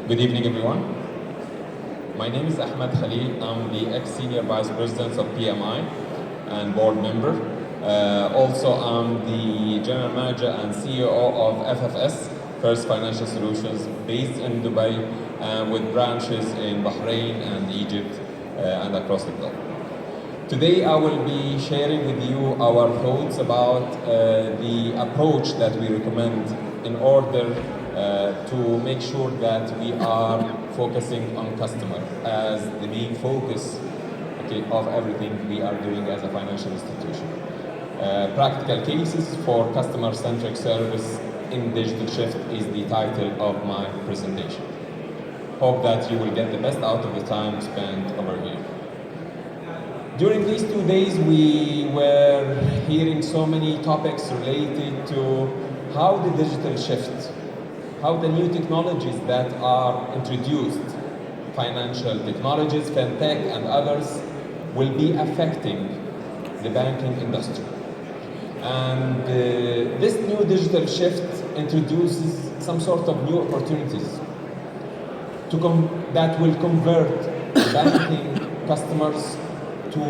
Good evening, everyone. My name is Ahmed Khalil. I'm the ex-senior vice president of PMI and board member. Also, I'm the general manager and CEO of FFS, First Financial Solutions, based in Dubai, with branches in Bahrain and Egypt and across the globe. Today, I will be sharing with you our thoughts about the approach that we recommend in order to make sure that we are focusing on customer as the main focus of everything we are doing as a financial institution. Practical cases for customer-centric service in digital shift is the title of my presentation. Hope that you will get the best out of the time spent over here. During these 2 days, we were hearing so many topics related to how the digital shift, how the new technologies that are introduced, financial technologies, fintech and others, will be affecting the banking industry. And this new digital shift introduces some sort of new opportunities that will convert banking customers to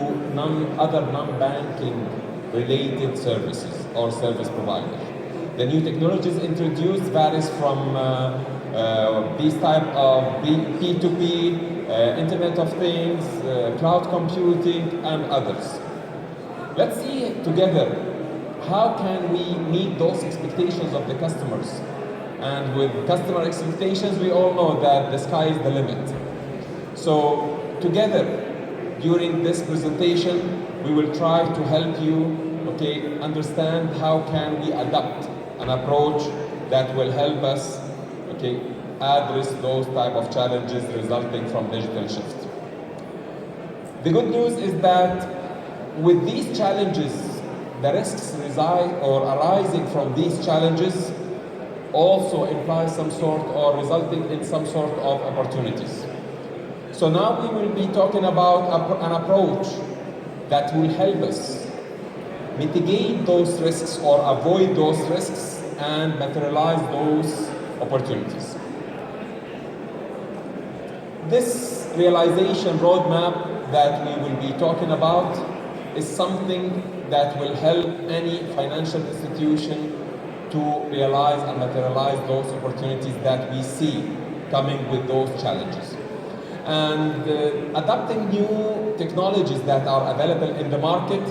other non-banking related services or service providers. The new technologies introduced varies from these type of P2P, Internet of Things, cloud computing, and others. Let's see together how can we meet those expectations of the customers. And with customer expectations, we all know that the sky is the limit. So together, during this presentation, we will try to help you understand how can we adapt an approach that will help us address those type of challenges resulting from digital shift. The good news is that with these challenges, the risks arising from these challenges also imply some sort or resulting in some sort of opportunities. So now we will be talking about an approach that will help us mitigate those risks or avoid those risks and materialize those opportunities. This realization roadmap that we will be talking about is something that will help any financial institution to realize and materialize those opportunities that we see coming with those challenges. And adapting new technologies that are available in the market,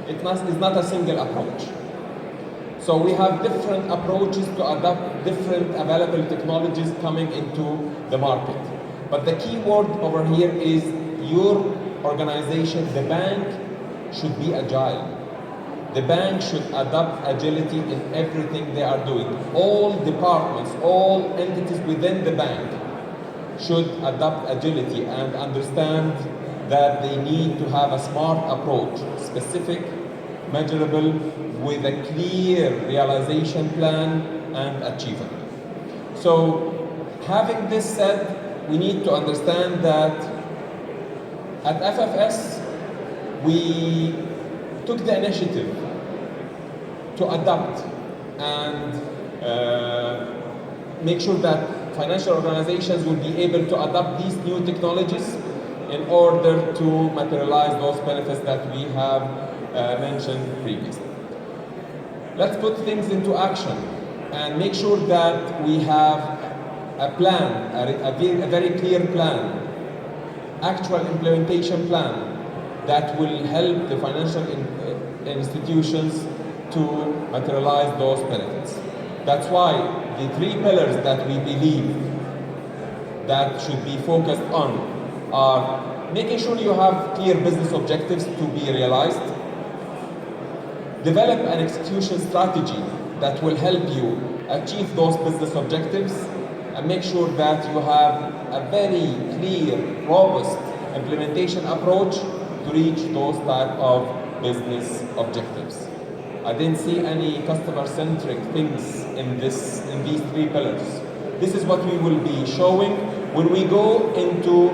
is not a single approach. So we have different approaches to adapt different available technologies coming into the market. But the key word over here is your organization, the bank, should be agile. The bank should adopt agility in everything they are doing. All departments, all entities within the bank should adopt agility and understand that they need to have a smart approach, specific, measurable, with a clear realization plan and achievable. So, having this said, we need to understand that at FFS, we took the initiative to adapt and make sure that financial organizations will be able to adopt these new technologies in order to materialize those benefits that we have mentioned previously. Let's put things into action and make sure that we have a plan, a very clear plan, actual implementation plan that will help the financial institutions to materialize those benefits. That's why the 3 pillars that we believe that should be focused on are making sure you have clear business objectives to be realized, develop an execution strategy that will help you achieve those business objectives, and make sure that you have a very clear, robust implementation approach to reach those type of business objectives. I didn't see any customer-centric things in these 3 pillars. This is what we will be showing when we go into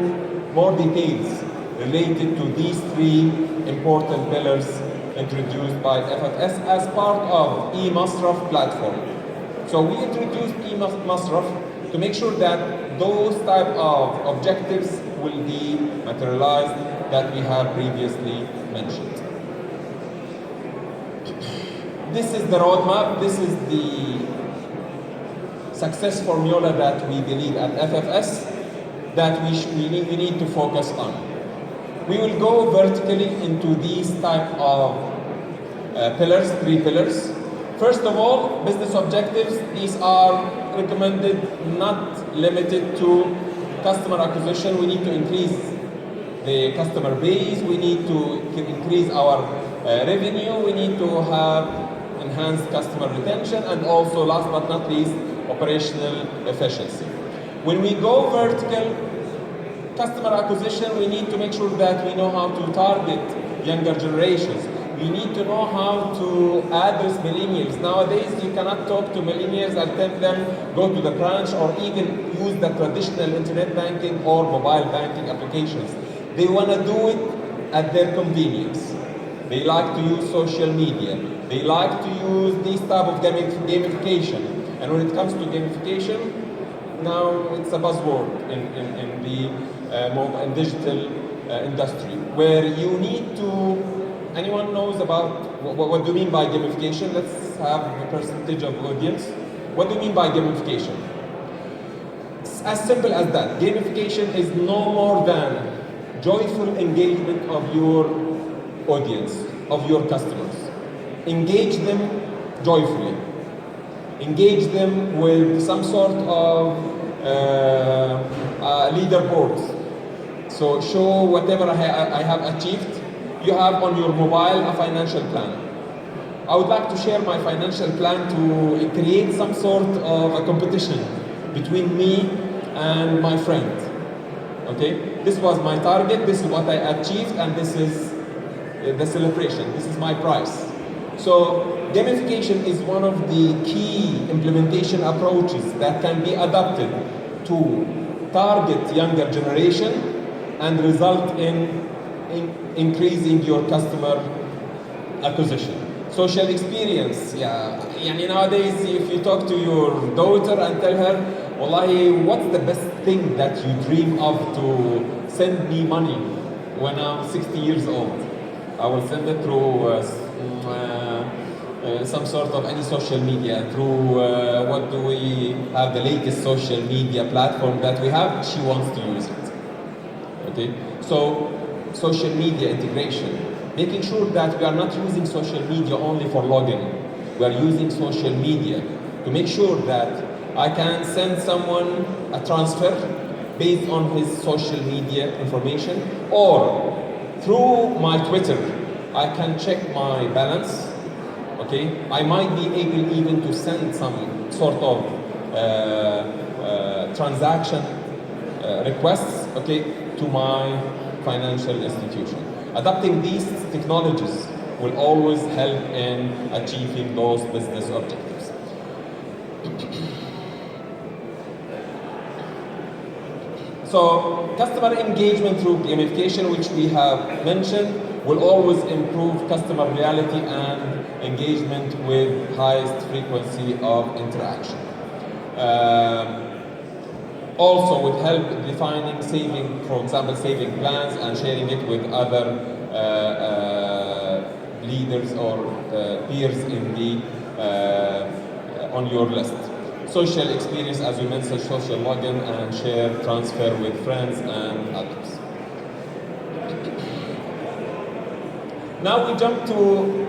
more details related to these 3 important pillars introduced by FFS as part of e-Masraf platform. So we introduced e-Masraf to make sure that those type of objectives will be materialized that we have previously mentioned. This is the roadmap. This is the success formula that we believe at FFS that we need to focus on. We will go vertically into these type of pillars, 3 pillars. First of all, business objectives. These are recommended, not limited to customer acquisition. We need to increase the customer base. We need to increase our revenue. We need to have enhanced customer retention, and also, last but not least, operational efficiency. When we go vertical, customer acquisition, we need to make sure that we know how to target younger generations. We need to know how to address millennials. Nowadays, you cannot talk to millennials and tell them go to the branch or even use the traditional internet banking or mobile banking applications. They want to do it at their convenience. They like to use social media. They like to use this type of gamification. And when it comes to gamification, now it's a buzzword in the digital industry, where you need to. Anyone knows about what do you mean by gamification? Let's have a percentage of audience. What do you mean by gamification? It's as simple as that. Gamification is no more than joyful engagement of your audience, of your customers. Engage them joyfully. Engage them with some sort of leaderboards. So show whatever I have achieved. You have on your mobile a financial plan. I would like to share my financial plan to create some sort of a competition between me and my friend. Okay? This was my target, this is what I achieved, and this is the celebration. This is my prize. So gamification is one of the key implementation approaches that can be adapted to target younger generation and result in increasing your customer acquisition. Social experience, nowadays if you talk to your daughter and tell her, Wallahi, what's the best thing that you dream of to send me money when I'm 60 years old? I will send it through some sort of any social media, through what do we have, the latest social media platform that we have, she wants to use it. Okay, so social media integration, making sure that we are not using social media only for login. We are using social media to make sure that I can send someone a transfer based on his social media information, or through my Twitter, I can check my balance. Okay, I might be able even to send some sort of transaction requests, okay, to my financial institution. Adopting these technologies will always help in achieving those business objectives. So, customer engagement through gamification, which we have mentioned, will always improve customer loyalty and engagement with highest frequency of interaction. Also would help defining saving, for example, saving plans and sharing it with other leaders or peers in the on your list. Social experience, as we mentioned, social login and share, transfer with friends and others. Now we jump to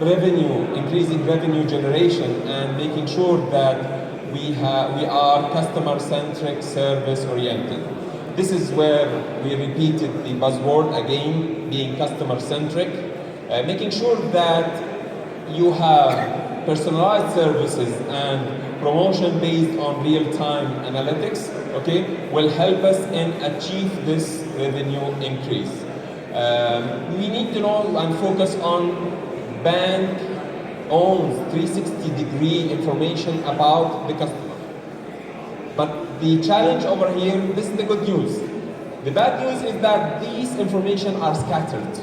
revenue, increasing revenue generation and making sure that we are customer-centric, service-oriented. This is where we repeated the buzzword again, being customer-centric, making sure that you have personalized services and promotion based on real-time analytics, okay, will help us in achieve this revenue increase. We need to know and focus on bank owns 360-degree information about the customer. But the challenge over here, this is the good news. The bad news is that these information are scattered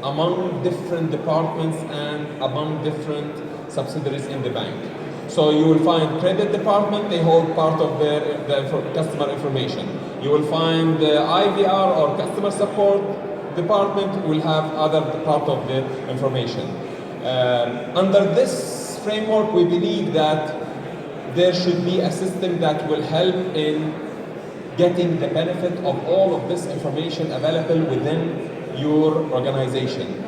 among different departments and among different subsidiaries in the bank. So you will find credit department, they hold part of their customer information. You will find the IVR or customer support department will have other part of their information. Under this framework, we believe that there should be a system that will help in getting the benefit of all of this information available within your organization.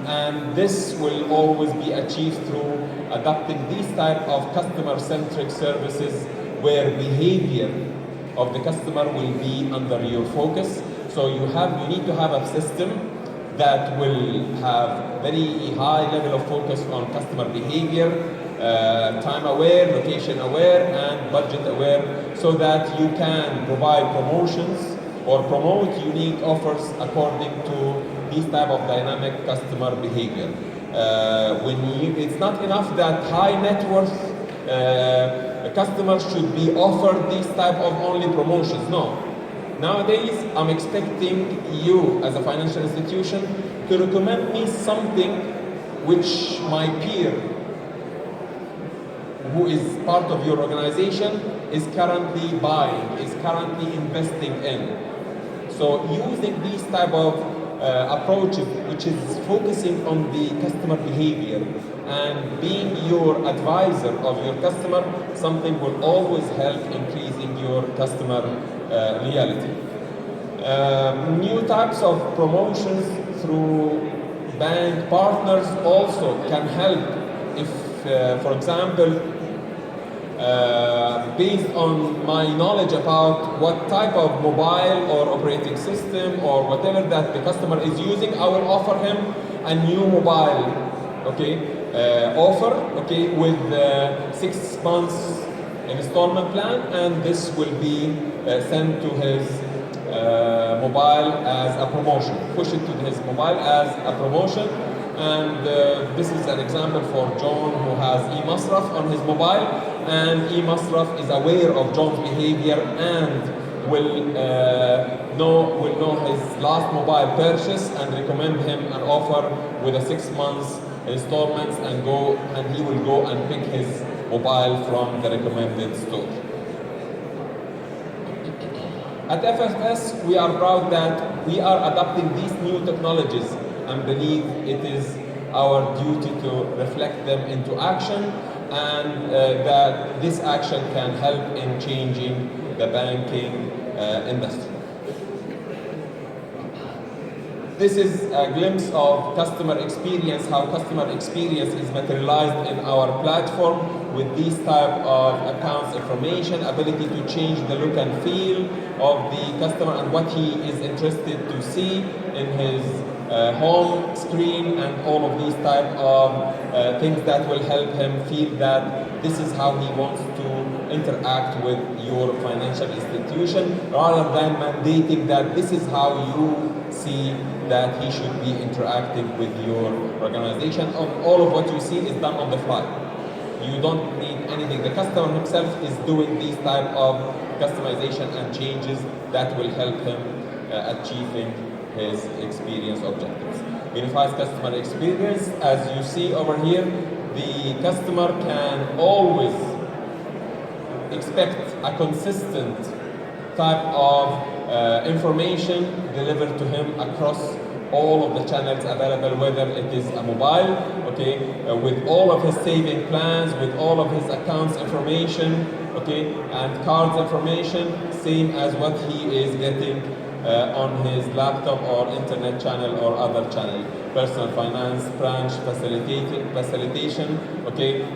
And this will always be achieved through adopting these type of customer-centric services where behavior of the customer will be under your focus. So you need to have a system that will have very high level of focus on customer behavior, time aware, location aware, and budget aware, so that you can provide promotions or promote unique offers according to these type of dynamic customer behavior. It's not enough that high net worth customers should be offered these type of only promotions. No. Nowadays, I'm expecting you as a financial institution to recommend me something which my peer who is part of your organization is currently buying, is currently investing in. So using these type of approaches, which is focusing on the customer behavior and being your advisor of your customer, something will always help increasing your customer reality. New types of promotions through bank partners also can help if, for example, based on my knowledge about what type of mobile or operating system or whatever that the customer is using, I will offer him a new mobile, offer, with 6 months installment plan, and this will be sent to his mobile as a promotion. Push it to his mobile as a promotion. And this is an example for John who has e-Masraf on his mobile, and e-Masraf is aware of John's behavior and will know his last mobile purchase and recommend him an offer with a 6 months installments, and he will go and pick his mobile from the recommended store. At FFS, we are proud that we are adopting these new technologies and believe it is our duty to reflect them into action, and that this action can help in changing the banking industry. This is a glimpse of customer experience, how customer experience is materialized in our platform with these type of accounts information, ability to change the look and feel of the customer and what he is interested to see in his home screen, and all of these type of things that will help him feel that this is how he wants to interact with your financial institution, rather than mandating that this is how you see that he should be interacting with your organization. All of what you see is done on the fly. You don't need anything. The customer himself is doing these type of customization and changes that will help him achieving his experience objectives. Unified customer experience, as you see over here, the customer can always expect a consistent type of information delivered to him across all of the channels available, whether it is a mobile, with all of his saving plans, with all of his accounts information, and cards information, same as what he is getting on his laptop or internet channel or other channel. Personal finance, branch facilitation,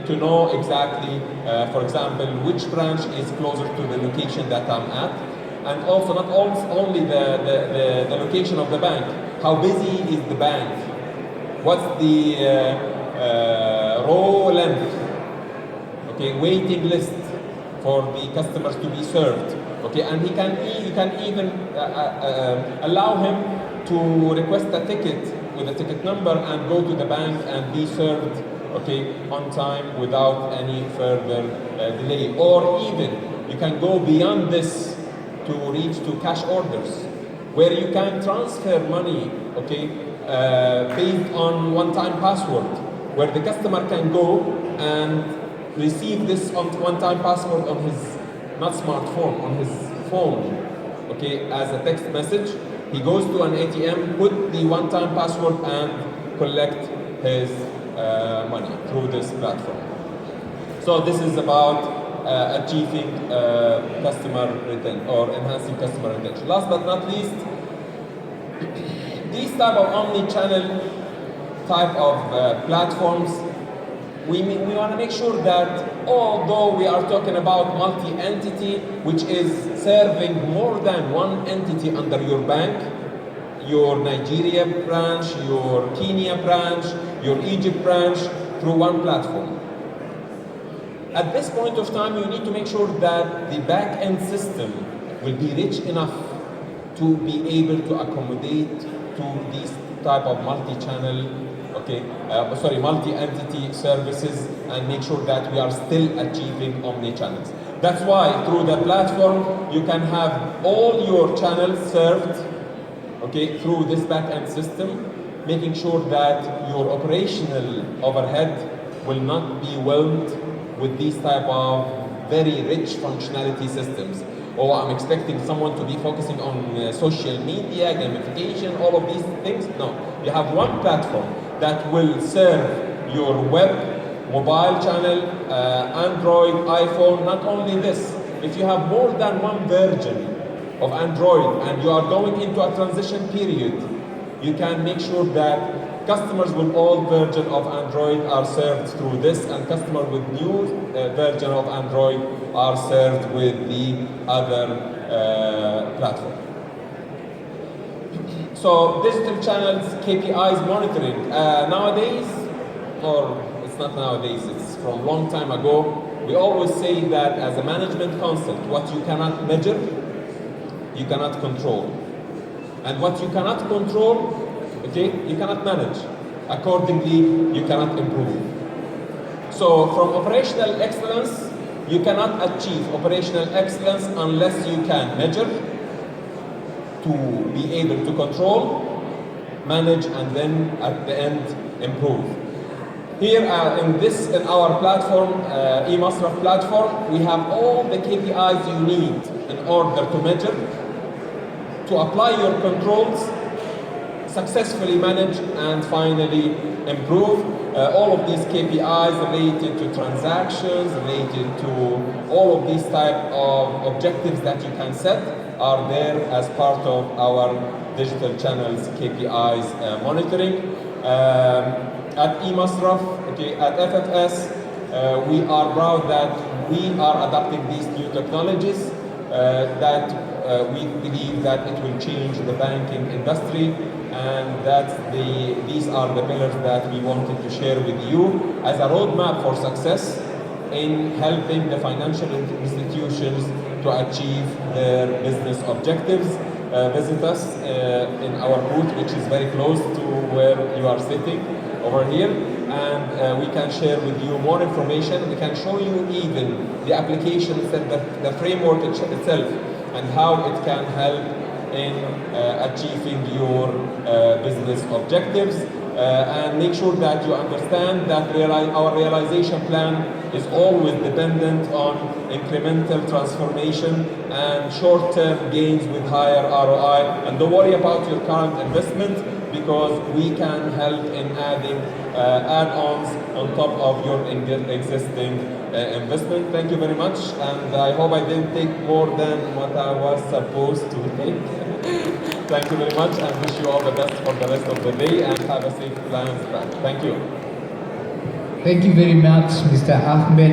to know exactly, for example, which branch is closer to the location that I'm at, and also not only the location of the bank, how busy is the bank, what's the row length, waiting list for the customers to be served. And you can even allow him to request a ticket with a ticket number and go to the bank and be served on time without any further delay. Or even you can go beyond this to reach to cash orders, where you can transfer money based on one-time password, where the customer can go and receive this one-time password on his, not smartphone, on his phone, okay, as a text message. He goes to an ATM, put the one-time password and collect his money through this platform. So this is about achieving customer retention or enhancing customer retention. Last but not least, these type of omni-channel type of platforms, we want to make sure that although we are talking about multi-entity, which is serving more than one entity under your bank, your Nigeria branch, your Kenya branch, your Egypt branch, through one platform. At this point of time, you need to make sure that the back-end system will be rich enough to be able to accommodate to these type of multi-channel, multi-entity services, and make sure that we are still achieving omni-channels. That's why through the platform, you can have all your channels served, through this back-end system, making sure that your operational overhead will not be whelmed with these type of very rich functionality systems. Or I'm expecting someone to be focusing on social media, gamification, all of these things. No, you have one platform that will serve your web, mobile channel, Android, iPhone. Not only this, if you have more than one version of Android and you are going into a transition period, you can make sure that customers with old version of Android are served through this, and customers with new version of Android are served with the other platform. So digital channels, KPIs monitoring. Nowadays, or it's not nowadays, it's from a long time ago, we always say that as a management concept, what you cannot measure, you cannot control. And what you cannot control, you cannot manage. Accordingly, you cannot improve. So from operational excellence, you cannot achieve operational excellence unless you can measure, to be able to control, manage, and then at the end, improve. Here in our platform, e-Masraf platform, we have all the KPIs you need in order to measure, to apply your controls, successfully manage, and finally improve. All of these KPIs related to transactions, related to all of these type of objectives that you can set are there as part of our digital channels KPIs monitoring. At e-Masraf, at FFS, we are proud that we are adopting these new technologies that we believe that it will change the banking industry, and these are the pillars that we wanted to share with you as a roadmap for success in helping the financial institutions to achieve their business objectives. Visit us in our booth, which is very close to where you are sitting over here, and we can share with you more information. We can show you even the application itself, the framework itself, and how it can help in achieving your business objectives, and make sure that you understand that our realization plan is always dependent on incremental transformation and short-term gains with higher ROI. And don't worry about your current investment, because we can help in adding add-ons on top of your existing investment. Thank you very much, and I hope I didn't take more than what I was supposed to take. Thank you very much, and wish you all the best for the rest of the day, and have a safe plans back. Thank you. Thank you very much, Mr. Ahmed.